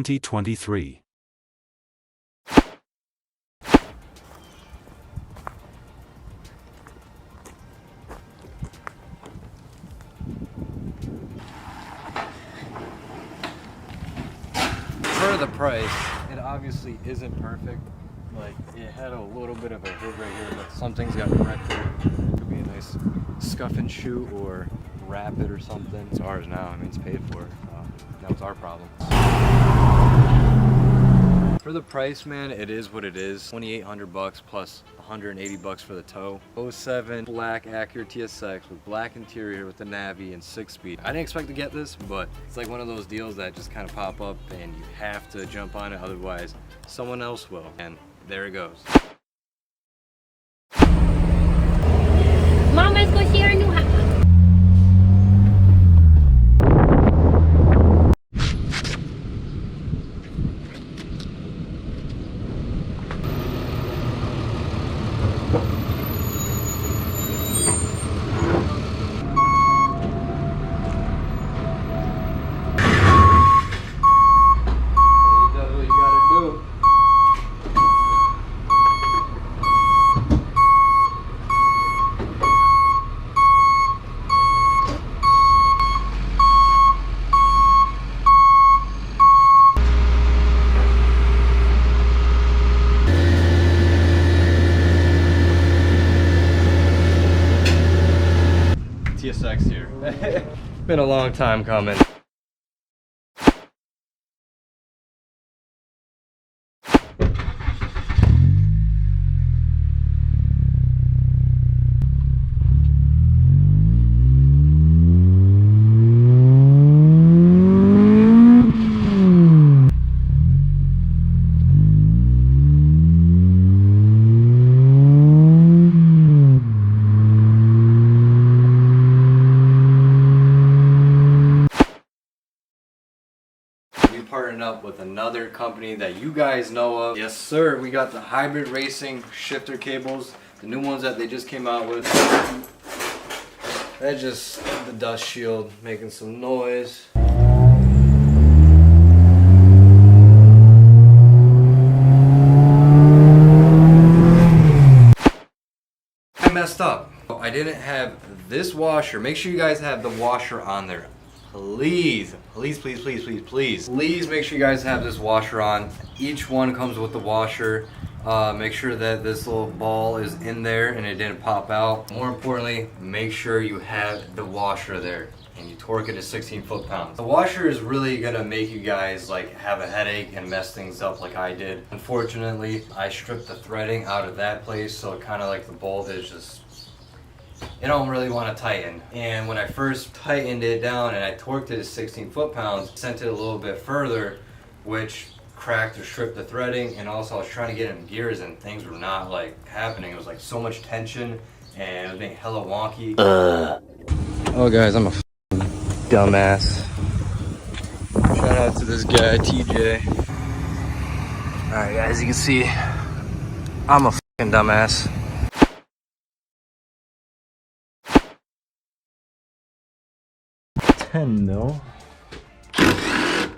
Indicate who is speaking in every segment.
Speaker 1: 2023.
Speaker 2: For the price, it obviously isn't perfect. Like, it had a little bit of a hit right here, but something's got wrecked there. Could be a nice scuff and shoot or wrap it or something. It's ours now. I mean, it's paid for. Now it's our problem. For the price, man, it is what it is. 2,800 bucks plus 180 bucks for the tow. 07 black Acura TSX with black interior with the Navi and 6-speed. I didn't expect to get this, but it's like one of those deals that just kind of pop up and you have to jump on it, otherwise someone else will. And there it goes.
Speaker 3: Mom, let's go see our new house.
Speaker 2: TSX here. Been a long time coming. Partnered up with another company that you guys know of. Yes sir, we got the hybrid racing shifter cables, the new ones that they just came out with. That's just the dust shield making some noise. I messed up. I didn't have this washer. Make sure you guys have the washer on there. Please, please, please, please, please, please. Please make sure you guys have this washer on. Each one comes with the washer. Make sure that this little ball is in there and it didn't pop out. More importantly, make sure you have the washer there and you torque it to 16 foot-pounds. The washer is really gonna make you guys like have a headache and mess things up like I did. Unfortunately, I stripped the threading out of that place, so kind of like the bolt is just, you don't really want to tighten. And when I first tightened it down and I torqued it to 16 foot-pounds, sent it a little bit further, which cracked or stripped the threading, and also I was trying to get in gears and things were not like happening. It was like so much tension and it was being hella wonky. Oh guys, I'm a dumbass. Shout out to this guy, TJ. Alright guys, you can see I'm a fucking dumbass. $10 I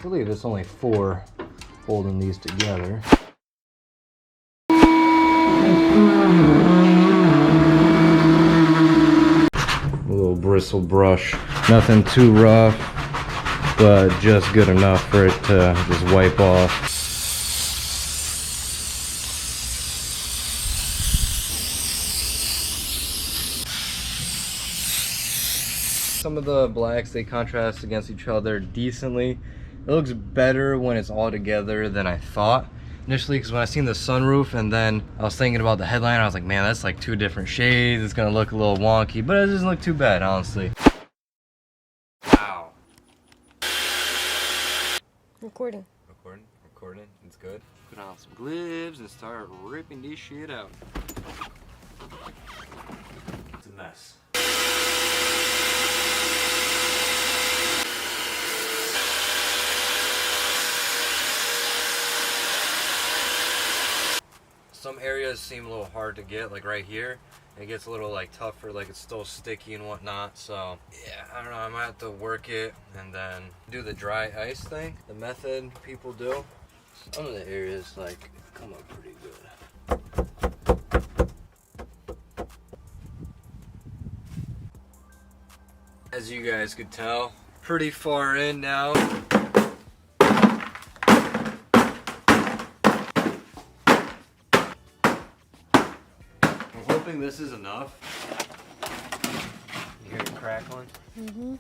Speaker 2: believe it's only 4 holding these together. A little bristle brush, nothing too rough, but just good enough for it to just wipe off. Some of the blacks, they contrast against each other decently. It looks better when it's all together than I thought initially, because when I seen the sunroof and then I was thinking about the headline, I was like, man, that's like 2 different shades. It's gonna look a little wonky, but it doesn't look too bad, honestly. Wow.
Speaker 3: Recording.
Speaker 2: Recording, it's good. Put on some gloves and start ripping this shit out. It's a mess. Some areas seem a little hard to get, like right here. it gets a little like tougher, like it's still sticky and whatnot. So yeah, I don't know, I might have to work it and then do the dry ice thing, the method people do. Some of the areas like come up pretty good. As you guys could tell, pretty far in now. I'm hoping this is enough. You hear it crackling?
Speaker 3: Mm-hmm.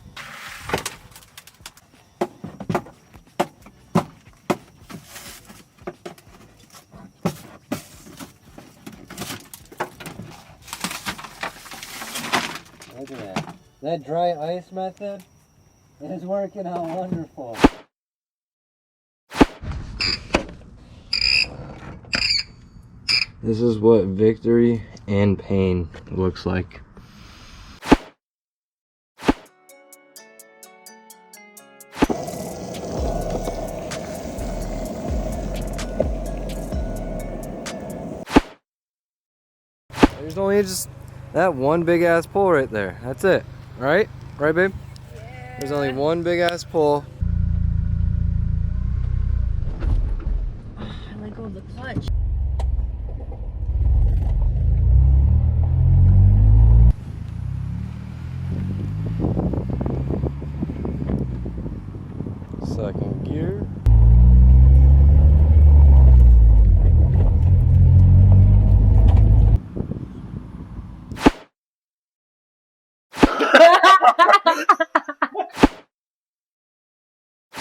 Speaker 2: Look at that. That dry ice method is working out wonderful. This is what victory and pain looks like. There's only just that one big ass pole right there. That's it. Right? Right, babe?
Speaker 3: Yeah.
Speaker 2: There's only one big ass pole.
Speaker 3: I let go of the clutch.
Speaker 2: Second gear.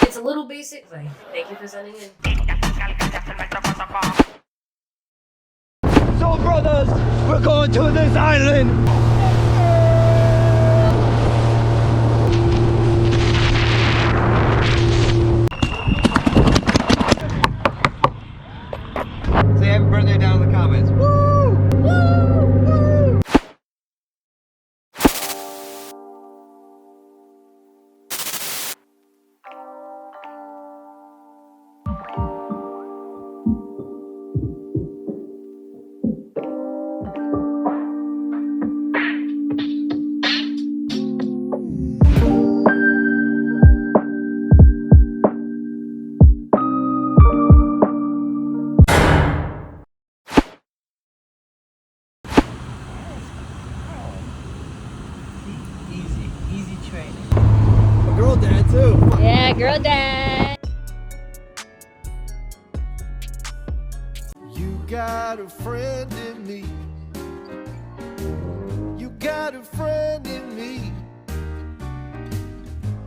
Speaker 3: It's a little basic. Like, thank you for sending in.
Speaker 1: So brothers, we're going to this island.
Speaker 2: Say happy birthday down in the comments. Woo! Woo! Woo!
Speaker 1: Easy training. A girl dad too.
Speaker 3: Yeah, girl dad.
Speaker 4: You got a friend in me. You got a friend in me.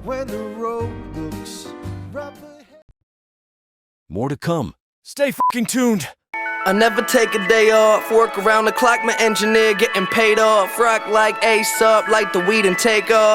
Speaker 4: When the road looks rough ahead.
Speaker 5: More to come. Stay fucking tuned.
Speaker 1: I never take a day off. Work around the clock, my engineer getting paid off. Rock like Ace up, like the weed and take off.